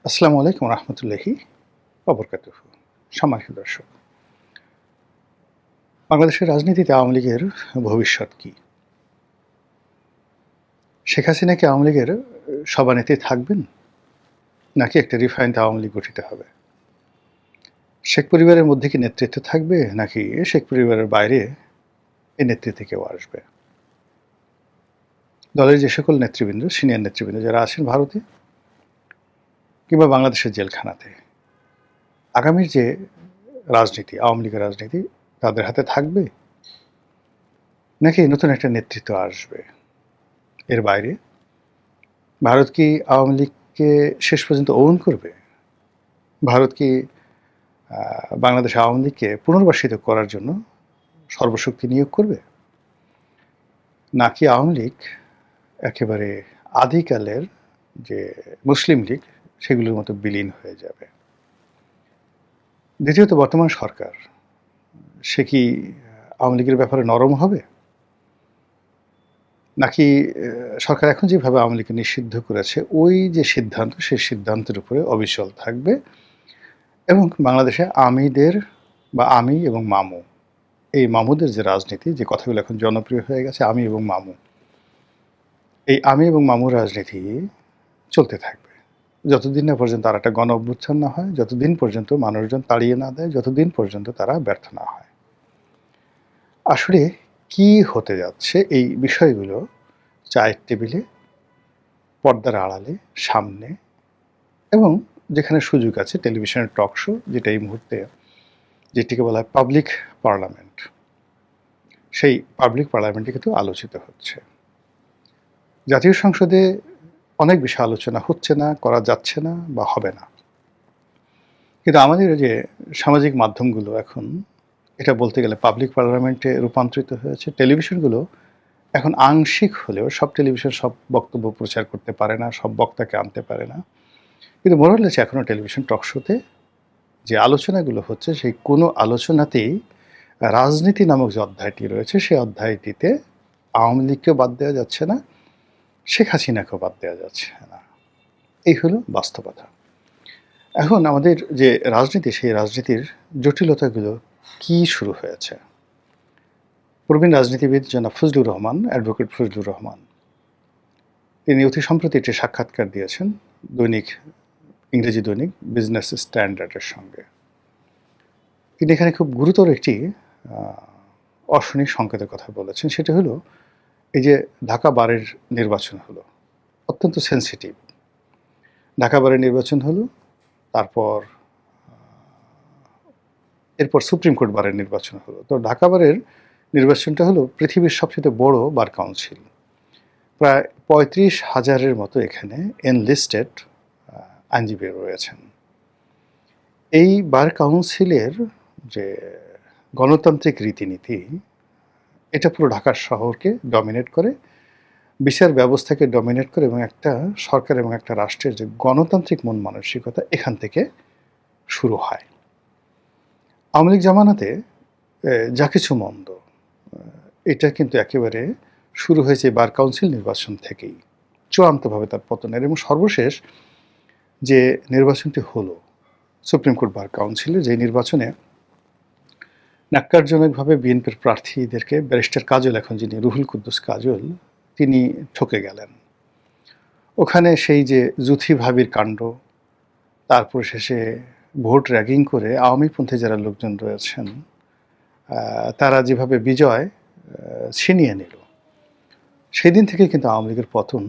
আসসালামু আলাইকুম রহমতুল্লাহি ওবরকাতুহু। সম্মানিত দর্শক, বাংলাদেশের রাজনীতিতে আওয়ামী লীগের ভবিষ্যৎ কি? শেখ হাসিনা কি আওয়ামী লীগের সভানেত্রী থাকবেন, নাকি একটা রিফাইন্ড আওয়ামী লীগ গঠিত হবে? শেখ পরিবারের মধ্যে কি নেতৃত্ব থাকবে, নাকি শেখ পরিবারের বাইরে এই নেতৃত্বে কেউ আসবে? দলের যে সকল নেতৃবৃন্দ, সিনিয়র নেতৃবৃন্দ যারা আছেন ভারতে কিংবা বাংলাদেশের জেলখানাতে, আগামীর যে রাজনীতি, আওয়ামী লীগের রাজনীতি তাদের হাতে থাকবে, নাকি নতুন একটা নেতৃত্ব আসবে? এর বাইরে ভারত কি আওয়ামী লীগকে শেষ পর্যন্ত ওন করবে? ভারত কি বাংলাদেশ আওয়ামী লীগকে পুনর্বাসিত করার জন্য সর্বশক্তি নিয়োগ করবে, নাকি আওয়ামী লীগ একেবারে আদিকালের যে মুসলিম লীগ সেগুলোর মতো বিলীন হয়ে যাবে? দ্বিতীয়ত, বর্তমান সরকার সে কি আওয়ামী লীগের ব্যাপারে নরম হবে, নাকি সরকার এখন যেভাবে আওয়ামী লীগকে নিষিদ্ধ করেছে ওই যে সিদ্ধান্ত, সেই সিদ্ধান্তের উপরে অবিচল থাকবে এবং বাংলাদেশে আমিদের বা আমি এবং মামু, এই মামুদের যে রাজনীতি, যে কথাগুলো এখন জনপ্রিয় হয়ে গেছে, আমি এবং মামু, এই আমি এবং মামুর রাজনীতি চলতে থাকবে যতদিন না পর্যন্ত আর একটা গণ অভ্যুত্থান না হয়, যতদিন পর্যন্ত মানুষজন তাড়িয়ে না দেয়, যতদিন পর্যন্ত তারা ব্যর্থ না হয়। আসলে কি হতে যাচ্ছে এই বিষয়গুলো চায়ের টেবিলে, পর্দার আড়ালে, সামনে এবং যেখানে সুযোগ আছে টেলিভিশনের টক শো, যেটা এই মুহূর্তে যেটিকে বলা হয় পাবলিক পার্লামেন্ট, সেই পাবলিক পার্লামেন্টে কিন্তু আলোচিত হচ্ছে। জাতীয় সংসদে অনেক বিষয় আলোচনা হচ্ছে না, করা যাচ্ছে না বা হবে না, কিন্তু আমাদের যে সামাজিক মাধ্যমগুলো এখন এটা বলতে গেলে পাবলিক পার্লামেন্টে রূপান্তরিত হয়েছে। টেলিভিশনগুলো এখন আংশিক হলেও, সব টেলিভিশন সব বক্তব্য প্রচার করতে পারে না, সব বক্তাকে আনতে পারে না, কিন্তু মোরালেস এখনও টেলিভিশন টক শোতে যে আলোচনাগুলো হচ্ছে সেই কোনো আলোচনাতেই রাজনীতি নামক যে অধ্যায়টি রয়েছে সেই অধ্যায়টিতে আওয়ামী লীগকেও বাদ দেওয়া যাচ্ছে না, শেখ হাসিনাকেও বাদ দেওয়া যাচ্ছে না। এই হলো বাস্তবতা। এখন আমাদের যে রাজনীতি, সেই রাজনীতির জটিলতাগুলো কি শুরু হয়েছে? প্রবীণ রাজনীতিবিদ জনাব ফজলুর রহমান, অ্যাডভোকেট ফজলুর রহমান, তিনি অতি সম্প্রতি একটি সাক্ষাৎকার দিয়েছেন দৈনিক, ইংরেজি দৈনিক বিজনেস স্ট্যান্ডার্ডের সঙ্গে। তিনি এখানে খুব গুরুতর একটি অশনি সংকেতের কথা বলেছেন। সেটা হলো এই যে ঢাকা বারের নির্বাচন হলো, অত্যন্ত সেন্সিটিভ। ঢাকা বারের নির্বাচন হলো, তারপর এরপর সুপ্রিম কোর্ট বারের নির্বাচন হলো। তো ঢাকা বারের নির্বাচনটা হলো পৃথিবীর সবচেয়ে বড় বার কাউন্সিল। প্রায় ৩৫,০০০-এর মতো এখানে এনলিস্টেড আইনজীবী রয়েছেন। এই বার কাউন্সিলের যে গণতান্ত্রিক রীতিনীতি, এটা পুরো ঢাকা শহরকে ডমিনেট করে, বিচার ব্যবস্থাকে ডমিনেট করে, এবং একটা সরকার এবং একটা রাষ্ট্রের যে গণতান্ত্রিক মন মানসিকতা এখান থেকে শুরু হয়। আওয়ামী লীগ জামানাতে যা কিছু মন্দ, এটা কিন্তু একেবারে শুরু হয়েছে বার কাউন্সিল নির্বাচন থেকেই, চূড়ান্তভাবে তার পতনের। এবং সর্বশেষ যে নির্বাচনটি হলো সুপ্রিম কোর্ট বার কাউন্সিলের, যে নির্বাচনে ন্যাক্কারজনকভাবে বিএনপির প্রার্থীদেরকে ব্যারিস্টার কাজল, এখন যিনি রুহুল কুদ্দুস কাজল, তিনি ঠকে গেলেন। ওখানে সেই যে জুথি ভাবির কাণ্ড, তারপর শেষে ভোট র্যাগিং করে আওয়ামীপন্থী যারা লোকজন রয়েছেন তারা যেভাবে বিজয় ছিনিয়ে নিল, সেদিন থেকে কিন্তু আওয়ামী লীগের পতন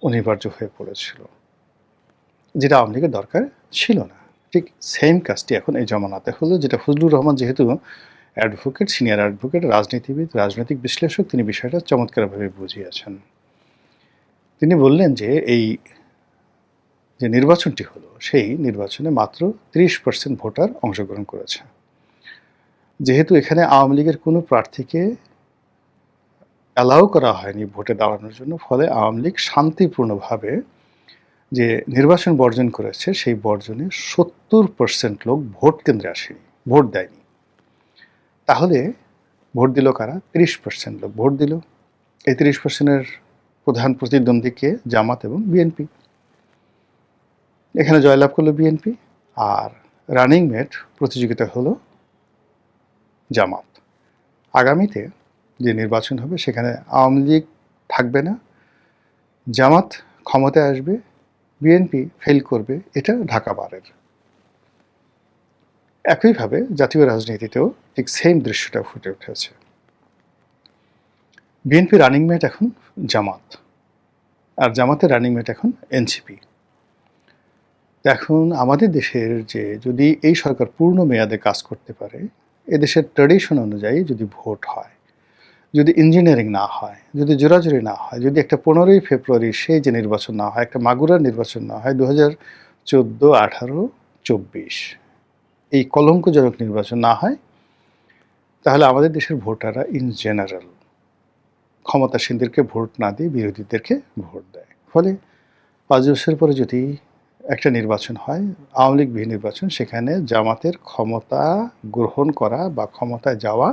অনিবার্য হয়ে পড়েছিল, যেটা আওয়ামী লীগের দরকার ছিল না। ঠিক সেম কাজটি এখন এই জমানাতে হলো, যেটা ফজলুর রহমান যেহেতু অ্যাডভোকেট, সিনিয়র অ্যাডভোকেট, রাজনীতিবিদ, রাজনৈতিক বিশ্লেষক, তিনি বিষয়টা চমৎকারভাবে বুঝিয়েছেন। তিনি বললেন যে এই যে নির্বাচনটি হলো, সেই নির্বাচনে মাত্র ৩০% ভোটার অংশগ্রহণ করেছে। যেহেতু এখানে আওয়ামী লীগের কোনো প্রার্থীকে অ্যালাউ করা হয়নি ভোটে দাঁড়ানোর জন্য, ফলে আওয়ামী লীগ শান্তিপূর্ণভাবে যে নির্বাচন বর্জন করেছে, সেই বর্জনে ৭০% লোক ভোট কেন্দ্রে আসেনি, ভোট দেয়নি। তাহলে ভোট দিল কারা? ৩০% লোক ভোট দিল। এই ৩০%-এর প্রধান প্রতিদ্বন্দ্বীকে জামাত এবং বিএনপি। এখানে জয়লাভ করলো বিএনপি, আর রানিং মেট প্রতিযোগিতা হলো জামাত। আগামীতে যে নির্বাচন হবে সেখানে আওয়ামী লীগ থাকবে না, জামাত ক্ষমতায় আসবে, বিএনপি ফেল করবে, এটা ঢাকা বারের। একইভাবে জাতীয় রাজনীতিতেও ঠিক সেম দৃশ্যটা ফুটে উঠেছে। বিএনপি রানিং মেট এখন জামাত, আর জামাতের রানিং মেট এখন এনসিপি। এখন আমাদের দেশের যে যদি এই সরকার পূর্ণ মেয়াদে কাজ করতে পারে, এদেশের ট্র্যাডিশন অনুযায়ী যদি ভোট হয়, যদি ইঞ্জিনিয়ারিং না হয়, যদি জোরাজুরি না হয়, যদি একটা 15ই ফেব্রুয়ারি সেই যে নির্বাচন না হয়, একটা মাগুরার নির্বাচন না হয়, 2014, 18, 24 এই কলঙ্কজনক নির্বাচন না হয়, তাহলে আমাদের দেশের ভোটাররা ইন জেনারেল ক্ষমতাসীনদেরকে ভোট না দিয়ে বিরোধীদেরকে ভোট দেয়। ফলে 5 বছর পরে যদি একটা নির্বাচন হয়, আওয়ামী লীগ বিহীন নির্বাচন, সেখানে জামাতের ক্ষমতা গ্রহণ করা বা ক্ষমতায় যাওয়া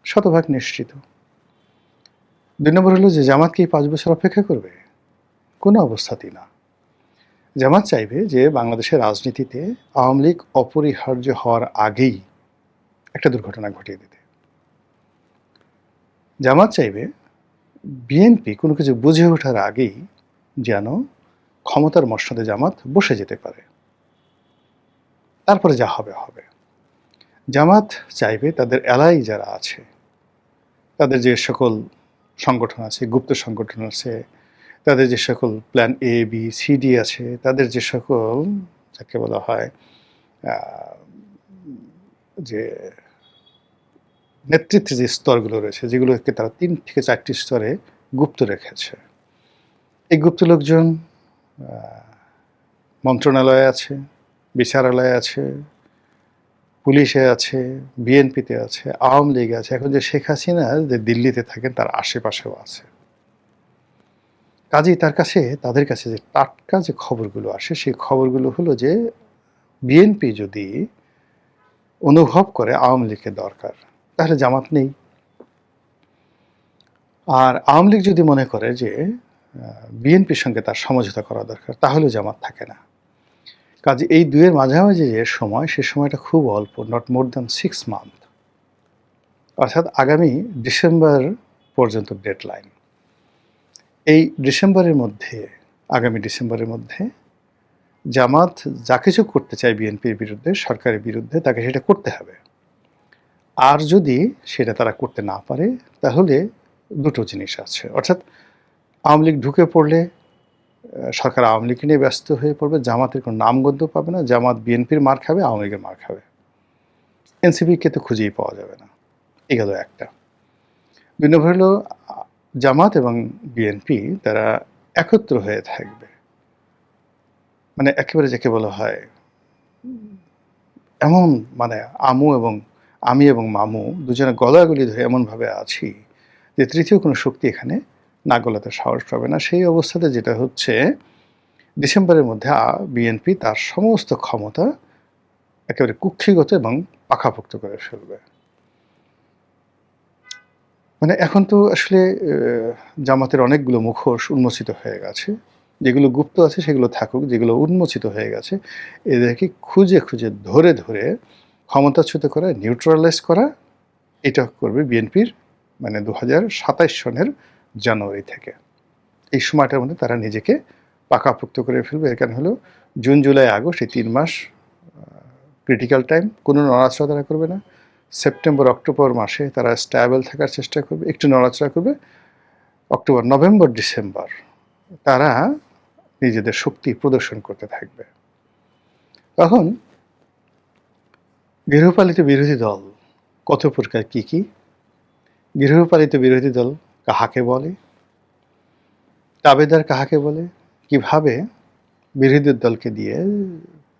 শতভাগ নিশ্চিত। 2 নম্বর হলো যে জামাত কি 5 বছর অপেক্ষা করবে? কোনো অবস্থাতেই না। জামাত চাইবে যে বাংলাদেশের রাজনীতিতে আওয়ামী লীগ অপরিহার্য হওয়ার আগেই একটা দুর্ঘটনা ঘটিয়ে দিতে। জামাত চাইবে বিএনপি কোনো কিছু বুঝে ওঠার আগেই যেন ক্ষমতার মসনদে জামাত বসে যেতে পারে, তারপরে যা হবে হবে। জামাত চাইবে তাদের এলাই যারা আছে, তাদের যে সকল সংগঠন আছে, গুপ্ত সংগঠন আছে, তাদের যে সকল plan A B C D আছে, তাদের যে সকল যাকে বলা হয় যে নেতৃত্বের যে স্তরগুলো রয়েছে, যেগুলোকে তারা 3 থেকে 4টি স্তরে গুপ্ত রেখেছে, এই গুপ্ত লোকজন মন্ত্রণালয়ে আছে, বিচারালয়ে আছে, পুলিশে আছে, বিএনপিতে আছে, আওয়ামী লীগে আছে, এখন যে শেখ হাসিনা যে দিল্লিতে থাকেন তার আশেপাশেও আছে। কাজেই তাদের কাছে যে টাটকা যে খবরগুলো আসে, সেই খবরগুলো হলো যে বিএনপি যদি অনুভব করে আওয়ামী লীগের দরকার, তাহলে জামাত নেই। আর আওয়ামী লীগ যদি মনে করে যে বিএনপির সঙ্গে তার সমঝোতা করা দরকার, তাহলে জামাত থাকে না। কাজে এই দুয়ের মাঝামাঝি যে সময়, সে সময়টা খুব অল্প, নট মোর দ্যান 6 মান্থ, অর্থাৎ আগামী ডিসেম্বর পর্যন্ত ডেডলাইন। এই আগামী ডিসেম্বরের মধ্যে জামাত যা কিছু করতে চায় বিএনপির বিরুদ্ধে, সরকারের বিরুদ্ধে, তাকে সেটা করতে হবে। আর যদি সেটা তারা করতে না পারে, তাহলে দুটো জিনিস আছে, অর্থাৎ আওয়ামী লীগ ঢুকে পড়লে সরকার আওয়ামী লীগকে নিয়ে ব্যস্ত হয়ে পড়বে, জামাতের কোনো নামগন্ধ পাবে না, জামাত বিএনপির মার খাবে, আওয়ামী লীগের মার খাবে, এনসিপিকে তো খুঁজেই পাওয়া যাবে না। এই গেল একটা। 2 নম্বর হলো জামাত এবং বিএনপি তারা একত্র হয়ে থাকবে, মানে একেবারে যাকে বলা হয় এমন, মানে আমি এবং মামু দুজনে গলাগলি ধরে এমনভাবে আছি যে তৃতীয় কোনো শক্তি এখানে না গলাতে সাহস পাবে না। সেই অবস্থাতে যেটা হচ্ছে, ডিসেম্বরের মধ্যে বিএনপি তার সমস্ত ক্ষমতা একেবারে কুক্ষিগত এবং পাকাপোক্ত করে ফেলবে। মানে এখন তো আসলে জামাতের অনেকগুলো মুখোশ উন্মোচিত হয়ে গেছে, যেগুলো গুপ্ত আছে সেগুলো থাকুক, যেগুলো উন্মোচিত হয়ে গেছে এদেরকে খুঁজে খুঁজে ধরে ধরে ক্ষমতাচ্যুত করা, নিউট্রালাইজ করা, এটা করবে বিএনপির, মানে 2027 সনের জানুয়ারি থেকে। এই সময়টার মধ্যে তারা নিজেকে পাকাপোক্ত করে ফেলবে। এর কারণ হলো জুন জুলাই আগস্ট এই 3 মাস ক্রিটিক্যাল টাইম, কোনো নড়াচড়া তারা করবে না। সেপ্টেম্বর অক্টোবর মাসে তারা স্ট্যাবল থাকার চেষ্টা করবে, একটু নড়াচড়া করবে। অক্টোবর নভেম্বর ডিসেম্বর তারা নিজেদের শক্তি প্রদর্শন করতে থাকবে। তখন গৃহপালিত বিরোধী দল কত প্রকার, কি কি গৃহপালিত বিরোধী দল কাহাকে বলে, তাবেদার কাহাকে বলে, কিভাবে বিরোধী দলকে দিয়ে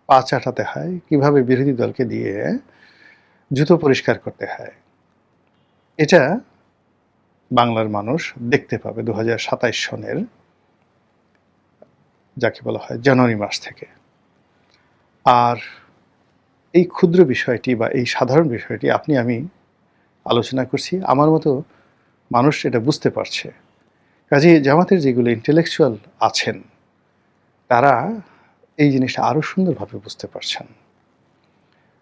পা চাটাতে হয়, কিভাবে বিরোধী দলকে দিয়ে জুতো পরিষ্কার করতে হয়, এটা বাংলার মানুষ দেখতে পাবে 2027 সনের যাকে বলা হয় জানুয়ারি মাস থেকে। আর এই ক্ষুদ্র বিষয়টি বা এই সাধারণ বিষয়টি আপনি আমি আলোচনা করছি, আমার মতো মানুষ এটা বুঝতে পারছে। কাজেই জামাতের যেগুলো ইন্টেলেকচুয়াল আছেন, তারা এই জিনিসটা আরো সুন্দরভাবে বুঝতে পারছেন।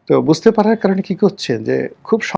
তো বুঝতে পারার কারণে কি করছেন যে খুব